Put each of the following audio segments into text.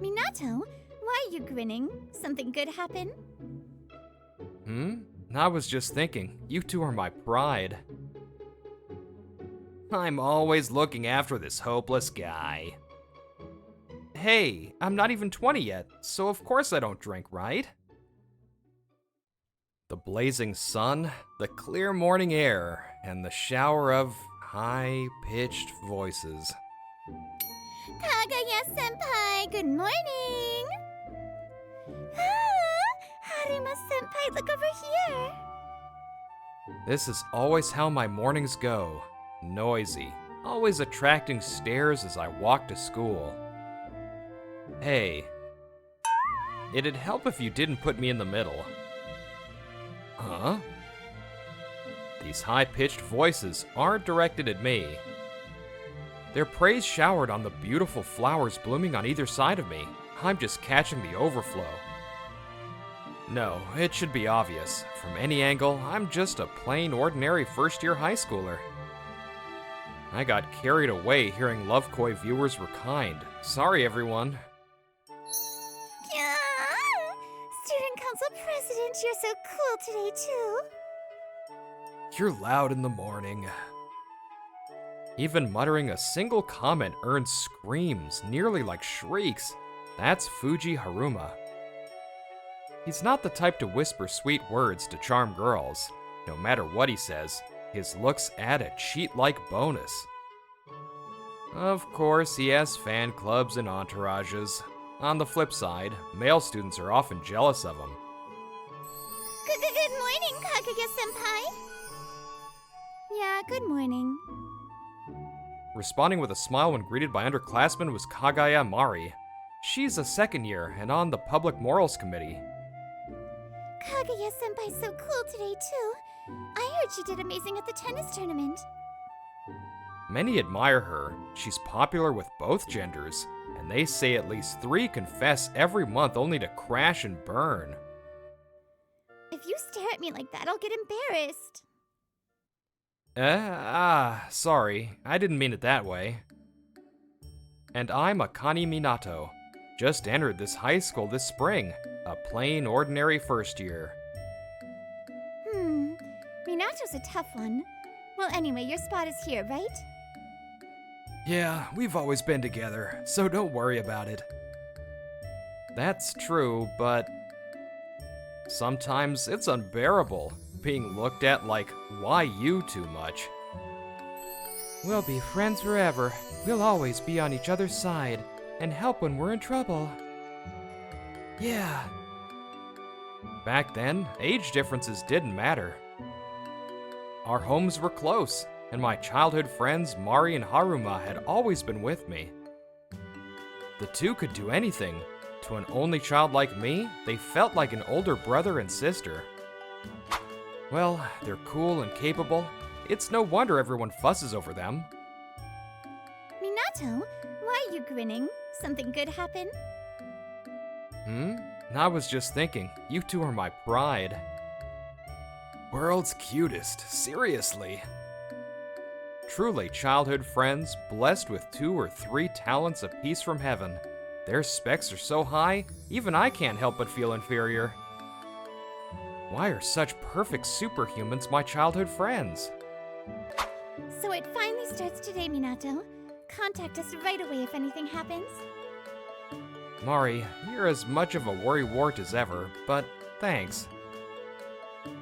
Minato, why are you grinning? Something good happen? I was just thinking, you two are my pride. I'm always looking after this hopeless guy. Hey, I'm not even 20 yet, so of course I don't drink, right? The blazing sun, the clear morning air, and the shower of high-pitched voices. Kaguya-senpai, good morning! Ah, Haruma-senpai, look over here! This is always how my mornings go. Noisy, always attracting stares as I walk to school. Hey, it'd help if you didn't put me in the middle. Huh? These high-pitched voices aren't directed at me. They're praise showered on the beautiful flowers blooming on either side of me. I'm just catching the overflow. No, it should be obvious. From any angle, I'm just a plain, ordinary first-year high schooler. I got carried away hearing LoveKoi viewers were kind. Sorry, everyone. Yeah. Student Council President, you're so cool today, too. You're loud in the morning. Even muttering a single comment earns screams, nearly like shrieks. That's Fuji Haruma. He's not the type to whisper sweet words to charm girls. No matter what he says, his looks add a cheat-like bonus. Of course, he has fan clubs and entourages. On the flip side, male students are often jealous of him. Good morning, Kaguya-senpai. Yeah, good morning. Responding with a smile when greeted by underclassmen was Kagaya Mari. She's a second year and on the Public Morals Committee. Kaguya-senpai's so cool today, too. I heard she did amazing at the tennis tournament. Many admire her. She's popular with both genders, and they say at least 3 confess every month only to crash and burn. If you stare at me like that, I'll get embarrassed. Sorry. I didn't mean it that way. And I'm Akane Minato. Just entered this high school this spring. A plain, ordinary first year. Minato's a tough one. Well, anyway, your spot is here, right? Yeah, we've always been together, so don't worry about it. That's true, but sometimes it's unbearable, being looked at like, why you too much? We'll be friends forever. We'll always be on each other's side, and help when we're in trouble. Yeah. Back then, age differences didn't matter. Our homes were close, and my childhood friends Mari and Haruma had always been with me. The two could do anything. To an only child like me, they felt like an older brother and sister. Well, they're cool and capable. It's no wonder everyone fusses over them. Minato, why are you grinning? Something good happen? I was just thinking, you two are my pride. World's cutest, seriously. Truly childhood friends, blessed with 2 or 3 talents apiece from heaven. Their specs are so high, even I can't help but feel inferior. Why are such perfect superhumans my childhood friends? So it finally starts today, Minato. Contact us right away if anything happens. Mari, you're as much of a worrywart as ever, but thanks.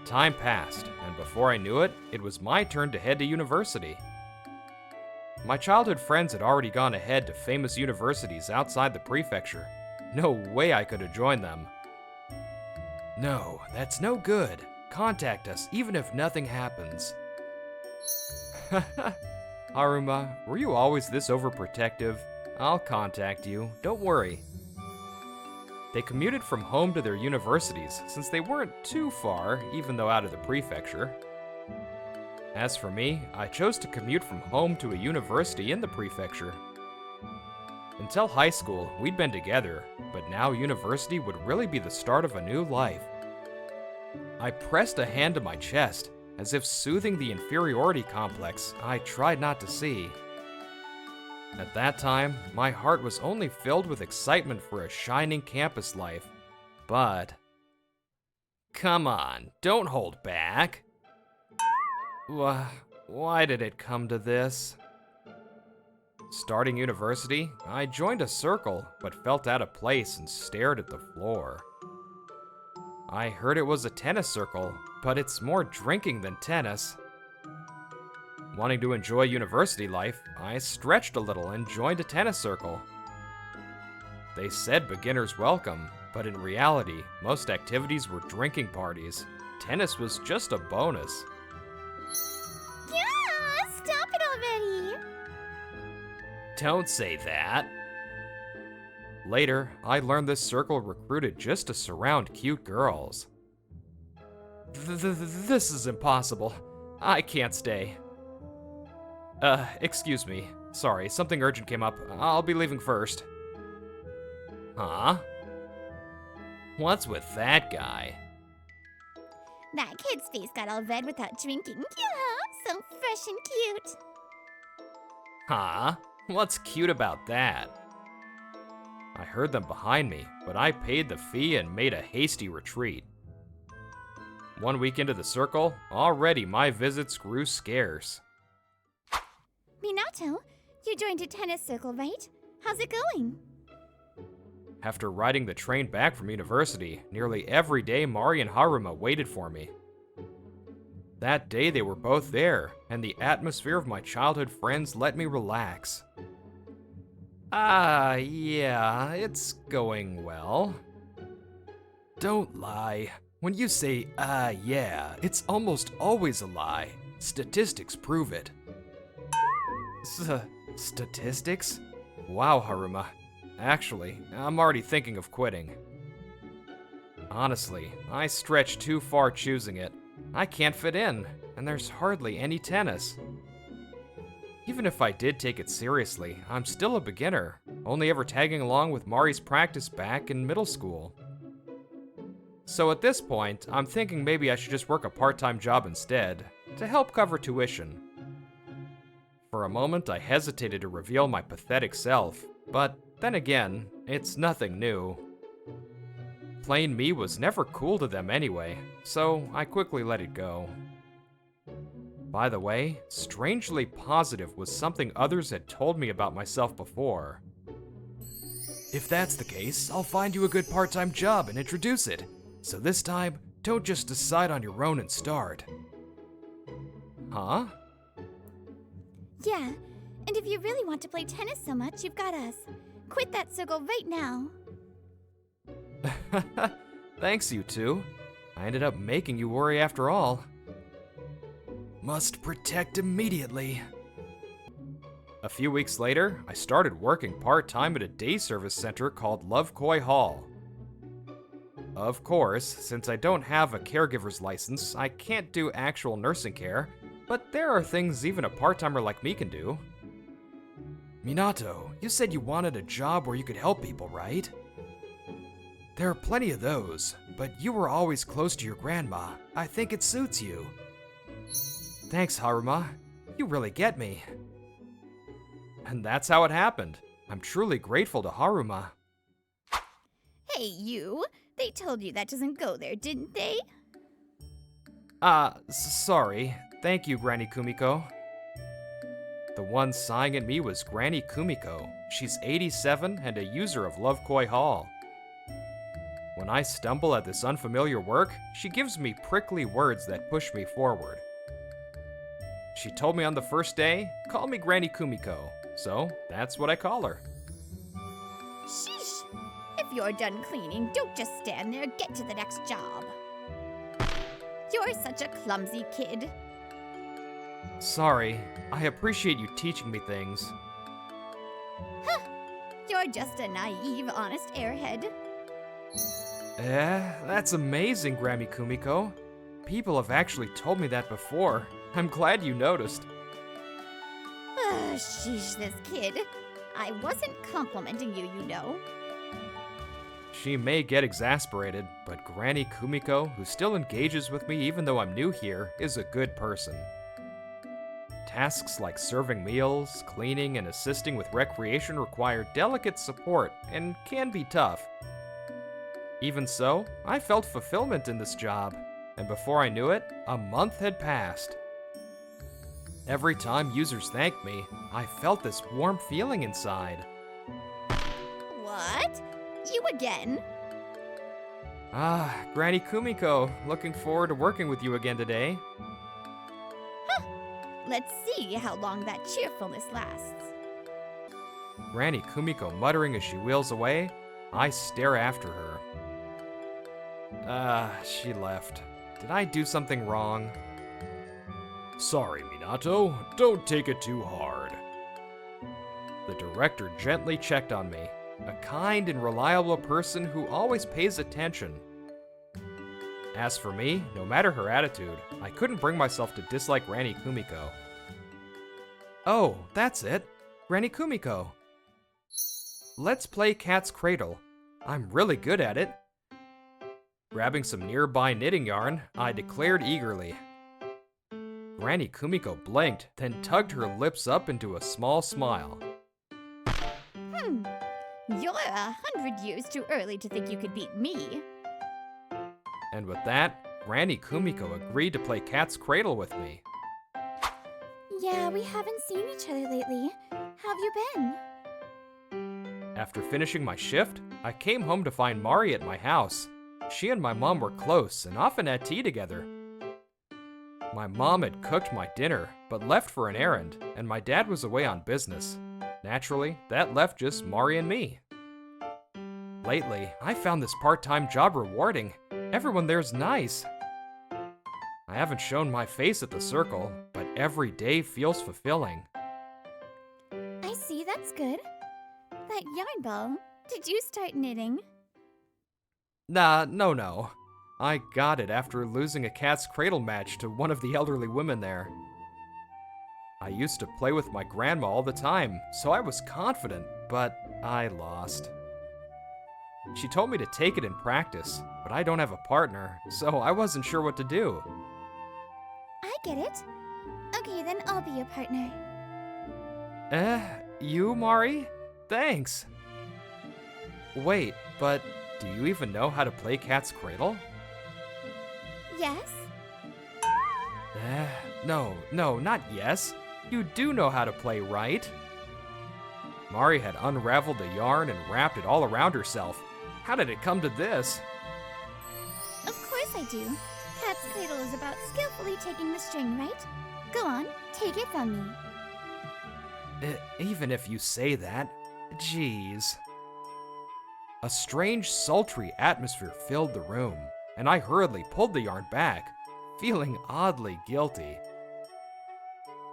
Time passed, and before I knew it, it was my turn to head to university. My childhood friends had already gone ahead to famous universities outside the prefecture. No way I could have joined them. No, that's no good. Contact us, even if nothing happens. Haruma, were you always this overprotective? I'll contact you, don't worry. They commuted from home to their universities, since they weren't too far, even though out of the prefecture. As for me, I chose to commute from home to a university in the prefecture. Until high school, we'd been together, but now university would really be the start of a new life. I pressed a hand to my chest, as if soothing the inferiority complex I tried not to see. At that time, my heart was only filled with excitement for a shining campus life. But... come on, don't hold back. Why did it come to this? Starting university, I joined a circle, but felt out of place and stared at the floor. I heard it was a tennis circle, but it's more drinking than tennis. Wanting to enjoy university life, I stretched a little and joined a tennis circle. They said beginners welcome, but in reality, most activities were drinking parties. Tennis was just a bonus. Yeah, stop it already! Don't say that. Later, I learned this circle recruited just to surround cute girls. This is impossible. I can't stay. Excuse me. Sorry, something urgent came up. I'll be leaving first. Huh? What's with that guy? That kid's face got all red without drinking. Yeah, so fresh and cute. Huh? What's cute about that? I heard them behind me, but I paid the fee and made a hasty retreat. 1 week into the circle, already my visits grew scarce. Minato, you joined a tennis circle, right? How's it going? After riding the train back from university, nearly every day Mari and Haruma waited for me. That day they were both there, and the atmosphere of my childhood friends let me relax. Yeah, it's going well. Don't lie. When you say, yeah, it's almost always a lie. Statistics prove it. Statistics? Wow, Haruma. Actually, I'm already thinking of quitting. Honestly, I stretched too far choosing it. I can't fit in, and there's hardly any tennis. Even if I did take it seriously, I'm still a beginner, only ever tagging along with Mari's practice back in middle school. So at this point, I'm thinking maybe I should just work a part-time job instead, to help cover tuition. For a moment, I hesitated to reveal my pathetic self, but then again, it's nothing new. Plain me was never cool to them anyway, so I quickly let it go. By the way, strangely positive was something others had told me about myself before. If that's the case, I'll find you a good part-time job and introduce it. So this time, don't just decide on your own and start. Huh? Yeah, and if you really want to play tennis so much, you've got us. Quit that circle right now. Thanks, you two. I ended up making you worry after all. Must protect immediately. A few weeks later, I started working part-time at a day service center called LoveKoi Hall. Of course, since I don't have a caregiver's license, I can't do actual nursing care, but there are things even a part-timer like me can do. Minato, you said you wanted a job where you could help people, right? There are plenty of those, but you were always close to your grandma. I think it suits you. Thanks, Haruma. You really get me. And that's how it happened. I'm truly grateful to Haruma. Hey, you. They told you that doesn't go there, didn't they? Sorry. Thank you, Granny Kumiko. The one sighing at me was Granny Kumiko. She's 87 and a user of LoveKoi Hall. When I stumble at this unfamiliar work, she gives me prickly words that push me forward. She told me on the first day, call me Granny Kumiko, so that's what I call her. Sheesh. If you're done cleaning, don't just stand there, get to the next job. You're such a clumsy kid. Sorry, I appreciate you teaching me things. Huh. You're just a naive, honest airhead. That's amazing, Granny Kumiko. People have actually told me that before. I'm glad you noticed. Sheesh, this kid. I wasn't complimenting you, you know. She may get exasperated, but Granny Kumiko, who still engages with me even though I'm new here, is a good person. tasks like serving meals, cleaning, and assisting with recreation require delicate support and can be tough. Even so, I felt fulfillment in this job, and before I knew it, a month had passed. Every time users thanked me, I felt this warm feeling inside. What? You again? Granny Kumiko, looking forward to working with you again today. Let's see how long that cheerfulness lasts. Granny Kumiko muttering as she wheels away, I stare after her. She left. Did I do something wrong? Sorry, Minato. Don't take it too hard. The director gently checked on me, a kind and reliable person who always pays attention. As for me, no matter her attitude, I couldn't bring myself to dislike Granny Kumiko. Oh, that's it. Granny Kumiko. Let's play Cat's Cradle. I'm really good at it. Grabbing some nearby knitting yarn, I declared eagerly. Granny Kumiko blinked, then tugged her lips up into a small smile. You're 100 years too early to think you could beat me. And with that, Granny Kumiko agreed to play Cat's Cradle with me. Yeah, we haven't seen each other lately. How have you been? After finishing my shift, I came home to find Mari at my house. She and my mom were close and often had tea together. My mom had cooked my dinner, but left for an errand, and my dad was away on business. Naturally, that left just Mari and me. Lately, I found this part-time job rewarding. Everyone there's nice. I haven't shown my face at the circle, but every day feels fulfilling. I see, that's good. That yarn ball, did you start knitting? No. I got it after losing a Cat's Cradle match to one of the elderly women there. I used to play with my grandma all the time, so I was confident, but I lost. She told me to take it in practice, but I don't have a partner, so I wasn't sure what to do. I get it. Okay, then I'll be your partner. You, Mari? Thanks. Wait, but do you even know how to play Cat's Cradle? Yes? No, not yes. You do know how to play, right? Mari had unraveled the yarn and wrapped it all around herself. How did it come to this? Of course I do. Cat's Cradle is about skillfully taking the string, right? Go on, take it from me. Even if you say that, jeez. A strange, sultry atmosphere filled the room, and I hurriedly pulled the yarn back, feeling oddly guilty.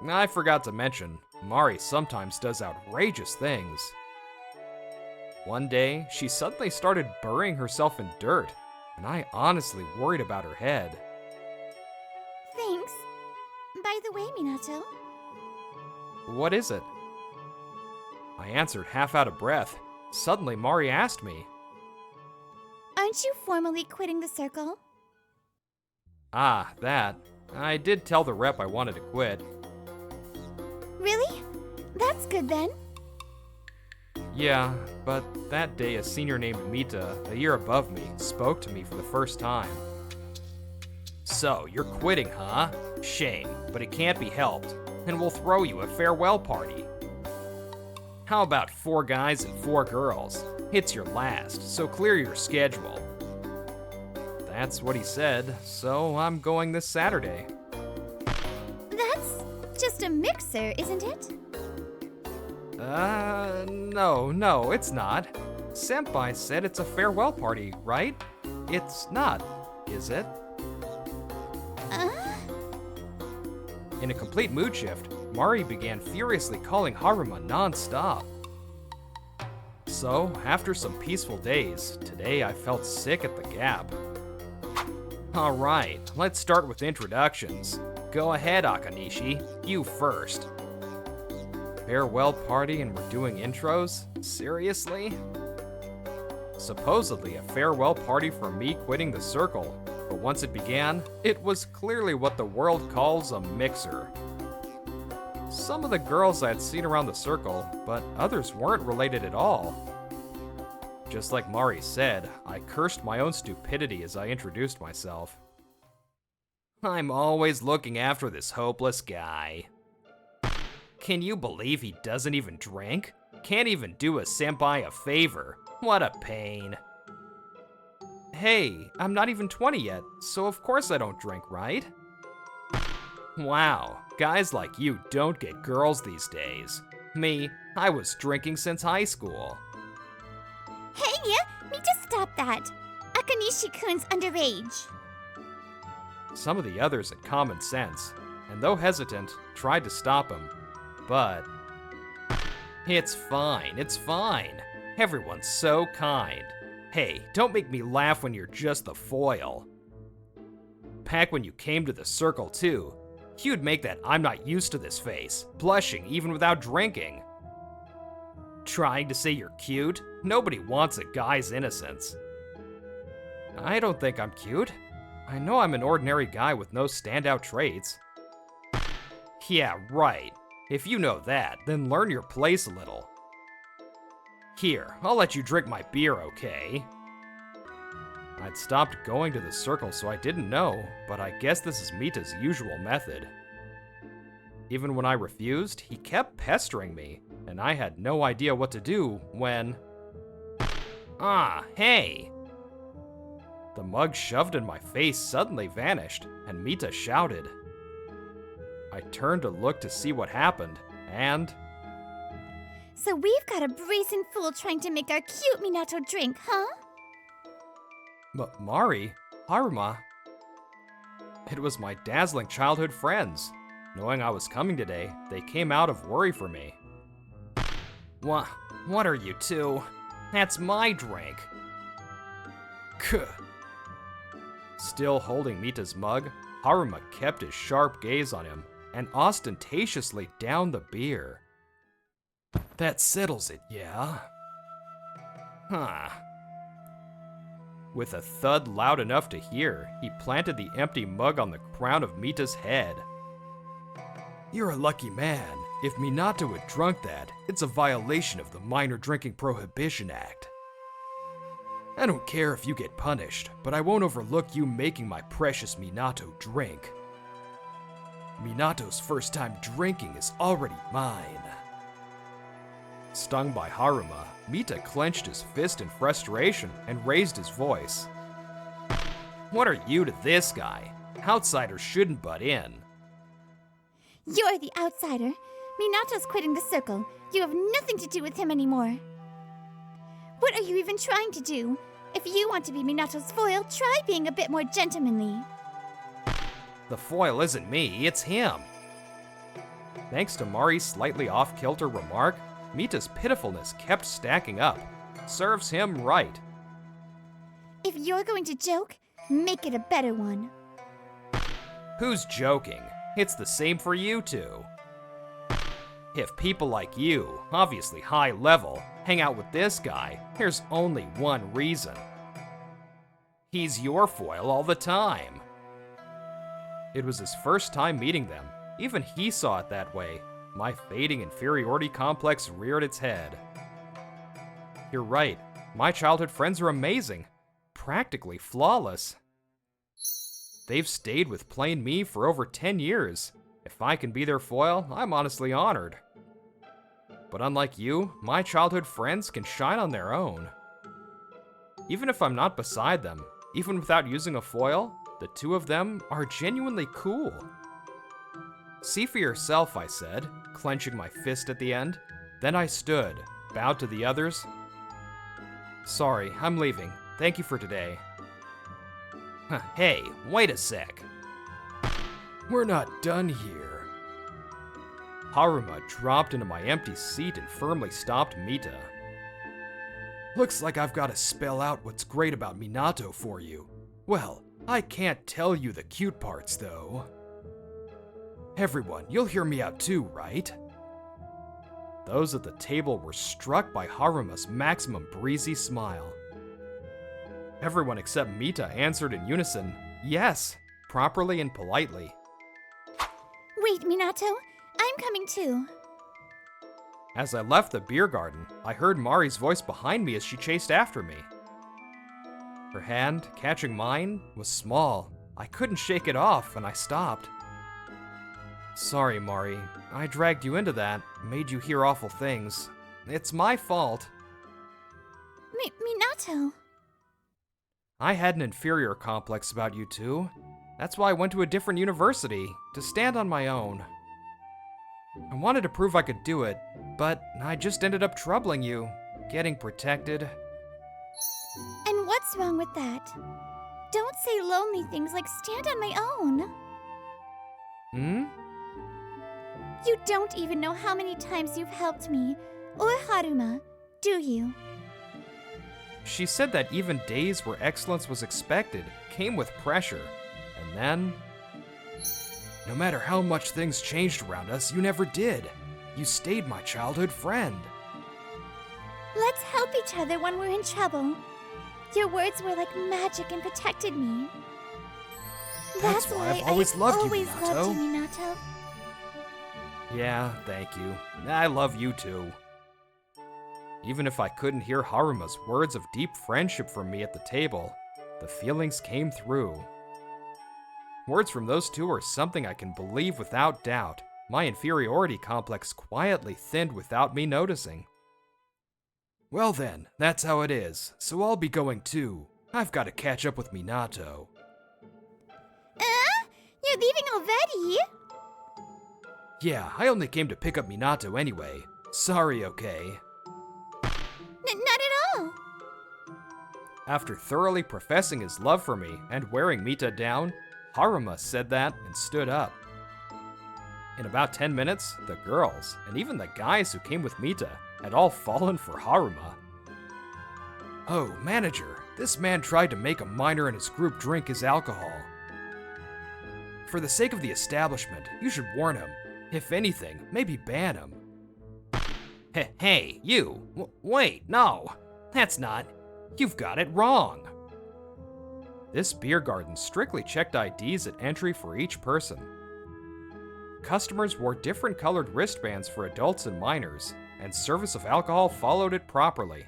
I forgot to mention, Mari sometimes does outrageous things. One day, she suddenly started burying herself in dirt, and I honestly worried about her head. Thanks. By the way, Minato, What is it? I answered half out of breath. Suddenly, Mari asked me. aren't you formally quitting the circle? That. I did tell the rep I wanted to quit. Really? That's good then. Yeah, but that day a senior named Mita, a year above me, spoke to me for the first time. So, you're quitting, huh? Shame, but it can't be helped, and we'll throw you a farewell party. How about 4 guys and 4 girls? It's your last, so clear your schedule. That's what he said, so I'm going this Saturday. That's just a mixer, isn't it? No, it's not. Senpai said it's a farewell party, right? It's not, is it? In a complete mood shift, Mari began furiously calling Haruma non-stop. So, after some peaceful days, today I felt sick at the gap. Alright, let's start with introductions. Go ahead, Akanishi, you first. Farewell party and we're doing intros? Seriously? Supposedly a farewell party for me quitting the circle, but once it began, it was clearly what the world calls a mixer. some of the girls I had seen around the circle, but others weren't related at all. Just like Mari said, I cursed my own stupidity as I introduced myself. I'm always looking after this hopeless guy. Can you believe he doesn't even drink? Can't even do a senpai a favor. What a pain. Hey, I'm not even 20 yet, so of course I don't drink, right? Wow, guys like you don't get girls these days. Me, I was drinking since high school. Hey, me just stop that. Akanishi-kun's underage. Some of the others had common sense, and though hesitant, tried to stop him. But it's fine, it's fine. Everyone's so kind. Hey, don't make me laugh when you're just the foil. Back when you came to the circle too, you'd make that I'm not used to this face, blushing even without drinking. Trying to say you're cute? Nobody wants a guy's innocence. I don't think I'm cute. I know I'm an ordinary guy with no standout traits. Yeah, right. If you know that, then learn your place a little. Here, I'll let you drink my beer, okay? I'd stopped going to the circle, so I didn't know, but I guess this is Mita's usual method. Even when I refused, he kept pestering me, and I had no idea what to do when... Ah, hey! The mug shoved in my face suddenly vanished, and Mita shouted. I turned to look to see what happened, and... So we've got a brazen fool trying to make our cute Minato drink, huh? Mari? Haruma? It was my dazzling childhood friends. Knowing I was coming today, they came out of worry for me. What are you two? That's my drink. Kuh. Still holding Mita's mug, Haruma kept his sharp gaze on him and ostentatiously downed the beer. That settles it, yeah? Huh. With a thud loud enough to hear, he planted the empty mug on the crown of Mita's head. You're a lucky man. If Minato had drunk that, it's a violation of the Minor Drinking Prohibition Act. I don't care if you get punished, but I won't overlook you making my precious Minato drink. Minato's first time drinking is already mine. Stung by Haruma, Mita clenched his fist in frustration and raised his voice. What are you to this guy? Outsiders shouldn't butt in. You're the outsider. Minato's quitting the circle. You have nothing to do with him anymore. What are you even trying to do? If you want to be Minato's foil, try being a bit more gentlemanly. The foil isn't me, it's him. Thanks to Mari's slightly off-kilter remark, Mita's pitifulness kept stacking up. Serves him right. If you're going to joke, make it a better one. Who's joking? It's the same for you two. If people like you, obviously high level, hang out with this guy, there's only one reason. He's your foil all the time. It was his first time meeting them. Even he saw it that way. My fading inferiority complex reared its head. You're right. My childhood friends are amazing. Practically flawless. They've stayed with plain me for over 10 years. If I can be their foil, I'm honestly honored. But unlike you, my childhood friends can shine on their own. Even if I'm not beside them, even without using a foil, the two of them are genuinely cool. See for yourself, I said, clenching my fist at the end. Then I stood, bowed to the others. Sorry, I'm leaving. Thank you for today. Hey, wait a sec. We're not done here. Haruma dropped into my empty seat and firmly stopped Mita. Looks like I've got to spell out what's great about Minato for you. Well, I can't tell you the cute parts, though. Everyone, you'll hear me out too, right? Those at the table were struck by Haruma's maximum breezy smile. Everyone except Mita answered in unison, yes, properly and politely. Wait, Minato. I'm coming too. As I left the beer garden, I heard Mari's voice behind me as she chased after me. Her hand, catching mine, was small. I couldn't shake it off, and I stopped. Sorry, Mari. I dragged you into that, made you hear awful things. It's my fault. Minato. I had an inferior complex about you two. That's why I went to a different university, to stand on my own. I wanted to prove I could do it, but I just ended up troubling you, getting protected. And what's wrong with that? Don't say lonely things like stand on my own. Hmm? You don't even know how many times you've helped me, or Haruma, do you? She said that even days where excellence was expected came with pressure, and then... No matter how much things changed around us, you never did. You stayed my childhood friend. Let's help each other when we're in trouble. Your words were like magic and protected me. That's why I've always loved you, Minato. Minato. Yeah, thank you. I love you too. Even if I couldn't hear Haruma's words of deep friendship from me at the table, the feelings came through. Words from those two are something I can believe without doubt. My inferiority complex quietly thinned without me noticing. Well then, that's how it is, so I'll be going too. I've got to catch up with Minato. You're leaving already? Yeah, I only came to pick up Minato anyway. Sorry, okay? Not at all. After thoroughly professing his love for me and wearing Mita down, Haruma said that and stood up. In about 10 minutes, the girls, and even the guys who came with Mita, had all fallen for Haruma. Oh, manager, this man tried to make a minor in his group drink his alcohol. For the sake of the establishment, you should warn him. If anything, maybe ban him. Hey, you! Wait, no! That's not... You've got it wrong! This beer garden strictly checked IDs at entry for each person. Customers wore different colored wristbands for adults and minors, and service of alcohol followed it properly.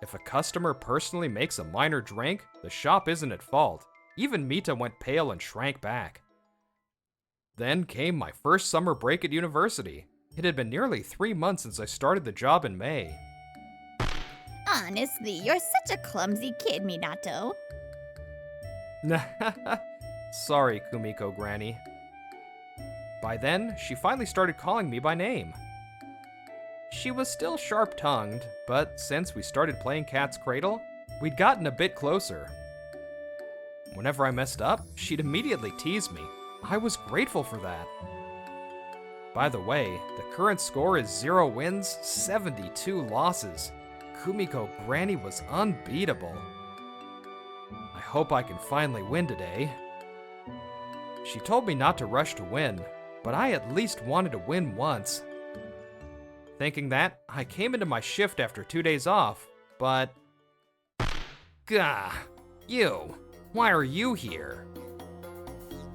If a customer personally makes a minor drink, the shop isn't at fault. Even Mita went pale and shrank back. Then came my first summer break at university. It had been nearly 3 months since I started the job in May. Honestly, you're such a clumsy kid, Minato. Sorry, Kumiko Granny. By then, she finally started calling me by name. She was still sharp-tongued, but since we started playing Cat's Cradle, we'd gotten a bit closer. Whenever I messed up, she'd immediately tease me. I was grateful for that. By the way, the current score is 0 wins, 72 losses. Kumiko Granny was unbeatable. I hope I can finally win today. She told me not to rush to win, but I at least wanted to win once. Thinking that, I came into my shift after 2 days off, but... Gah! You! Why are you here?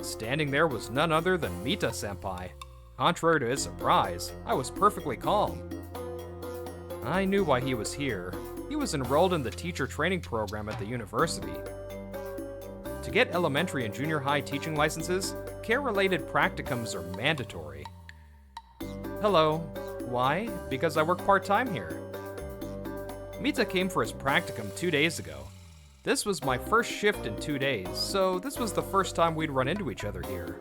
Standing there was none other than Mita-senpai. Contrary to his surprise, I was perfectly calm. I knew why he was here. He was enrolled in the teacher training program at the university. To get elementary and junior high teaching licenses, care-related practicums are mandatory. Hello. Why? Because I work part-time here. Mita came for his practicum 2 days ago. This was my first shift in 2 days, so this was the first time we'd run into each other here.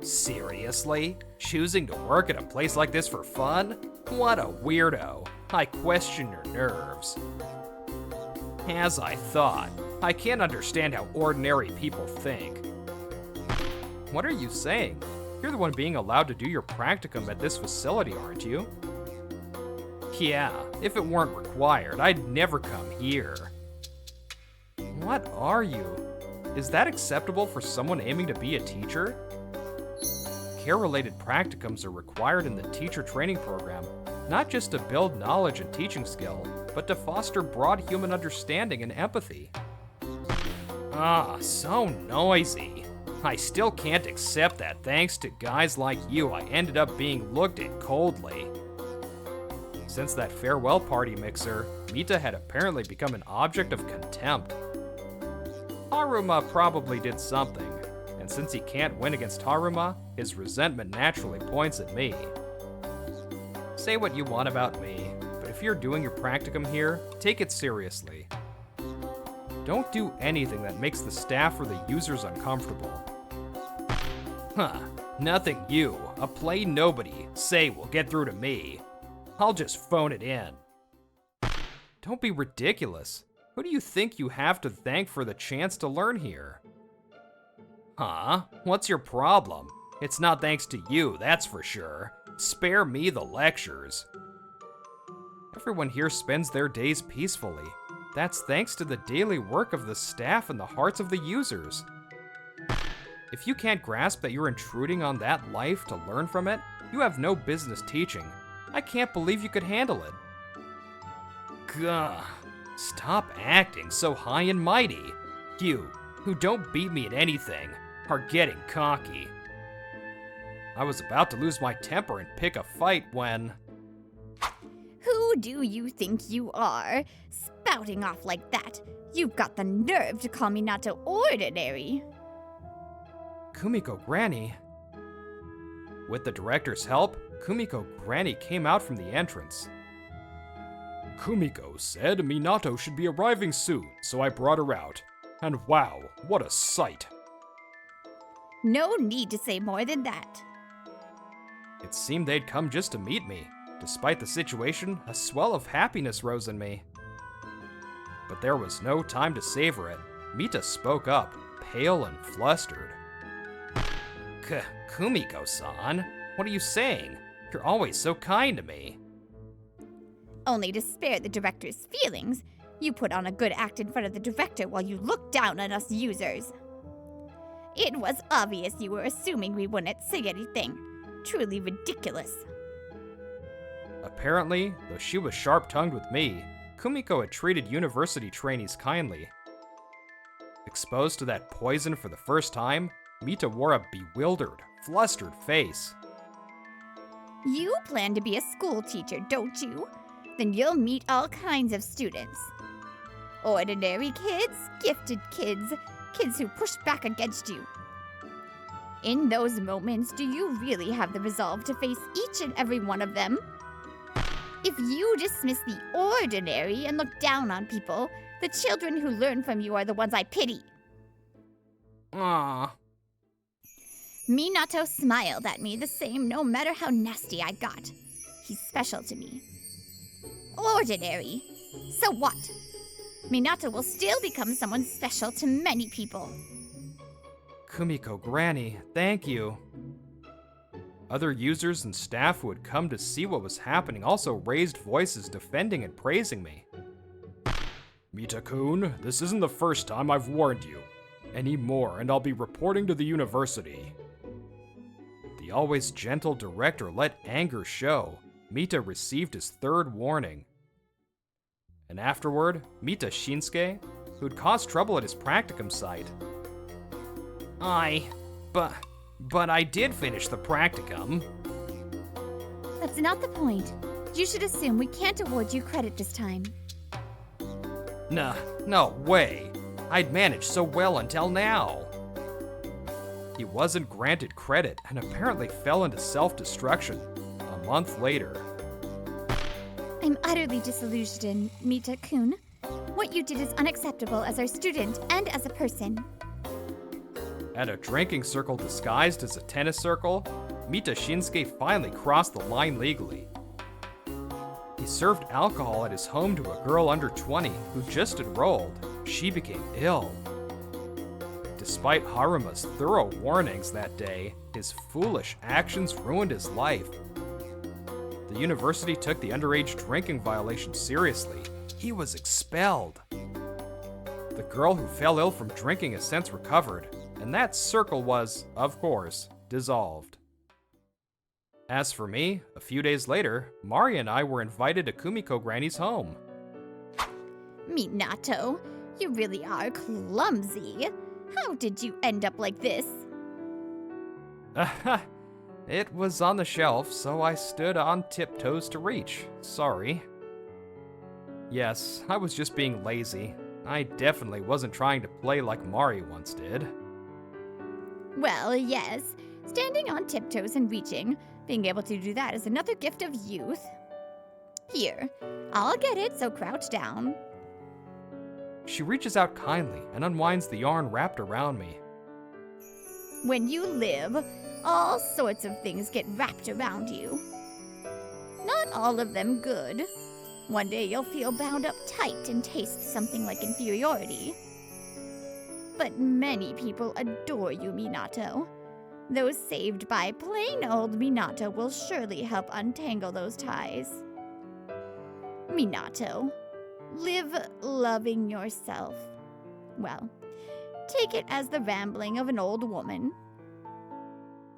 Seriously? Choosing to work at a place like this for fun? What a weirdo. I question your nerves. As I thought, I can't understand how ordinary people think. What are you saying? You're the one being allowed to do your practicum at this facility, aren't you? Yeah, if it weren't required, I'd never come here. What are you? Is that acceptable for someone aiming to be a teacher? Care-related practicums are required in the teacher training program, not just to build knowledge and teaching skill, but to foster broad human understanding and empathy. Ah, so noisy. I still can't accept that thanks to guys like you, I ended up being looked at coldly. Since that farewell party mixer, Mita had apparently become an object of contempt. Haruma probably did something, and since he can't win against Haruma, his resentment naturally points at me. Say what you want about me, but if you're doing your practicum here, take it seriously. Don't do anything that makes the staff or the users uncomfortable. Huh, nothing you, a plain nobody, say will get through to me. I'll just phone it in. Don't be ridiculous. Who do you think you have to thank for the chance to learn here? Huh? What's your problem? It's not thanks to you, that's for sure. Spare me the lectures. Everyone here spends their days peacefully. That's thanks to the daily work of the staff and the hearts of the users. If you can't grasp that you're intruding on that life to learn from it, you have no business teaching. I can't believe you could handle it. Gah, stop acting so high and mighty. You, who don't beat me at anything, are getting cocky. I was about to lose my temper and pick a fight when... Who do you think you are? Spouting off like that. You've got the nerve to call me not so ordinary. Kumiko Granny. With the director's help, Kumiko Granny came out from the entrance. Kumiko said Minato should be arriving soon, so I brought her out. And wow, what a sight. No need to say more than that. It seemed they'd come just to meet me. Despite the situation, a swell of happiness rose in me. But there was no time to savor it. Mita spoke up, pale and flustered. Kumiko-san, what are you saying? You're always so kind to me. Only to spare the director's feelings, you put on a good act in front of the director while you looked down on us users. It was obvious you were assuming we wouldn't say anything. Truly ridiculous. Apparently, though she was sharp-tongued with me, Kumiko had treated university trainees kindly. Exposed to that poison for the first time, Mita wore a bewildered, flustered face. You plan to be a school teacher, don't you? Then you'll meet all kinds of students. Ordinary kids, gifted kids, kids who push back against you. In those moments, do you really have the resolve to face each and every one of them? If you dismiss the ordinary and look down on people, the children who learn from you are the ones I pity. Ah. Minato smiled at me the same no matter how nasty I got. He's special to me. Ordinary? So what? Minato will still become someone special to many people. Kumiko Granny, thank you. Other users and staff who had come to see what was happening also raised voices defending and praising me. Mita-kun, this isn't the first time I've warned you. Any more and I'll be reporting to the university. The always gentle director let anger show. Mita received his third warning. And afterward, Mita Shinsuke, who'd caused trouble at his practicum site. But I did finish the practicum. That's not the point. You should assume we can't award you credit this time. No way. I'd managed so well until now. He wasn't granted credit and apparently fell into self-destruction a month later. I'm utterly disillusioned, Mita-kun. What you did is unacceptable as our student and as a person. At a drinking circle disguised as a tennis circle, Mita Shinsuke finally crossed the line legally. He served alcohol at his home to a girl under 20 who just enrolled. She became ill. Despite Haruma's thorough warnings that day, his foolish actions ruined his life. The university took the underage drinking violation seriously. He was expelled. The girl who fell ill from drinking has since recovered, and that circle was, of course, dissolved. As for me, a few days later, Mari and I were invited to Kumiko Granny's home. Minato, you really are clumsy. How did you end up like this? It was on the shelf, so I stood on tiptoes to reach. Sorry. Yes, I was just being lazy. I definitely wasn't trying to play like Mari once did. Well, yes. Standing on tiptoes and reaching, being able to do that is another gift of youth. Here, I'll get it, so crouch down. She reaches out kindly and unwinds the yarn wrapped around me. When you live, all sorts of things get wrapped around you. Not all of them good. One day you'll feel bound up tight and taste something like inferiority. But many people adore you, Minato. Those saved by plain old Minato will surely help untangle those ties. Minato, live loving yourself. Well, take it as the rambling of an old woman.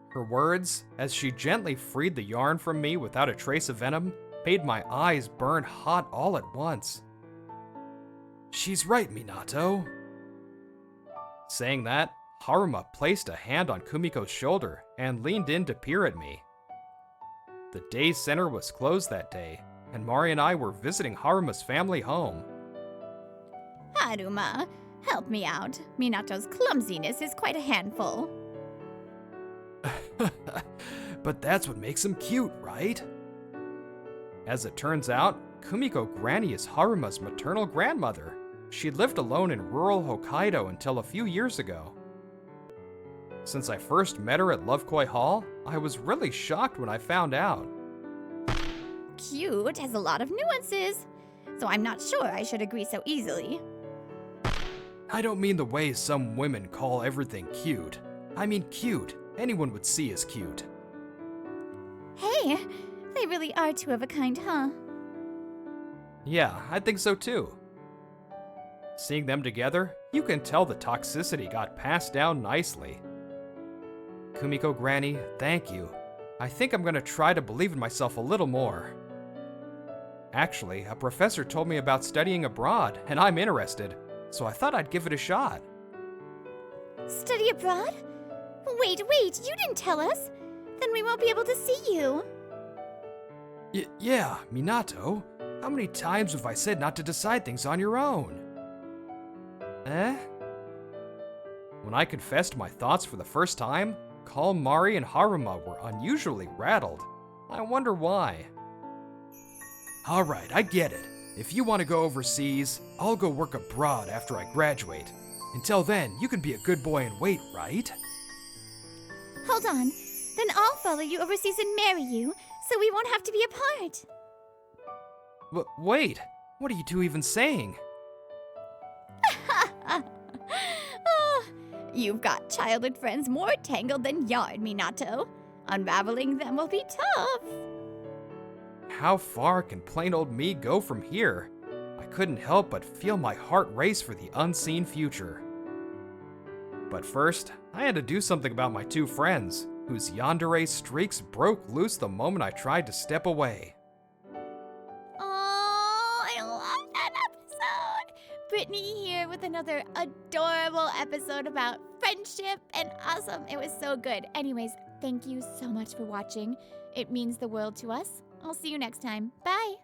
Her words, as she gently freed the yarn from me without a trace of venom, made my eyes burn hot all at once. She's right, Minato. Saying that, Haruma placed a hand on Kumiko's shoulder and leaned in to peer at me. The day center was closed that day, and Mari and I were visiting Haruma's family home. Haruma, help me out. Minato's clumsiness is quite a handful. But that's what makes him cute, right? As it turns out, Kumiko Granny is Haruma's maternal grandmother. She lived alone in rural Hokkaido until a few years ago. Since I first met her at LoveKoi Hall, I was really shocked when I found out. Cute has a lot of nuances, so I'm not sure I should agree so easily. I don't mean the way some women call everything cute. I mean cute. Anyone would see as cute. Hey, they really are two of a kind, huh? Yeah, I think so too. Seeing them together, you can tell the toxicity got passed down nicely. Kumiko Granny, thank you. I think I'm gonna try to believe in myself a little more. Actually, a professor told me about studying abroad, and I'm interested, so I thought I'd give it a shot. Study abroad? Wait, you didn't tell us. Then we won't be able to see you. Yeah, Minato. How many times have I said not to decide things on your own? Eh? When I confessed my thoughts for the first time, calm Mari and Haruma were unusually rattled. I wonder why. Alright, I get it. If you want to go overseas, I'll go work abroad after I graduate. Until then, you can be a good boy and wait, right? Hold on. Then I'll follow you overseas and marry you, so we won't have to be apart. Wait, what are you two even saying? Oh, you've got childhood friends more tangled than yarn, Minato. Unraveling them will be tough. How far can plain old me go from here? I couldn't help but feel my heart race for the unseen future. But first, I had to do something about my two friends, whose yandere streaks broke loose the moment I tried to step away. Oh, I love that episode. Brittany here with another adorable episode about friendship and awesome. It was so good. Anyways, thank you so much for watching. It means the world to us. I'll see you next time. Bye.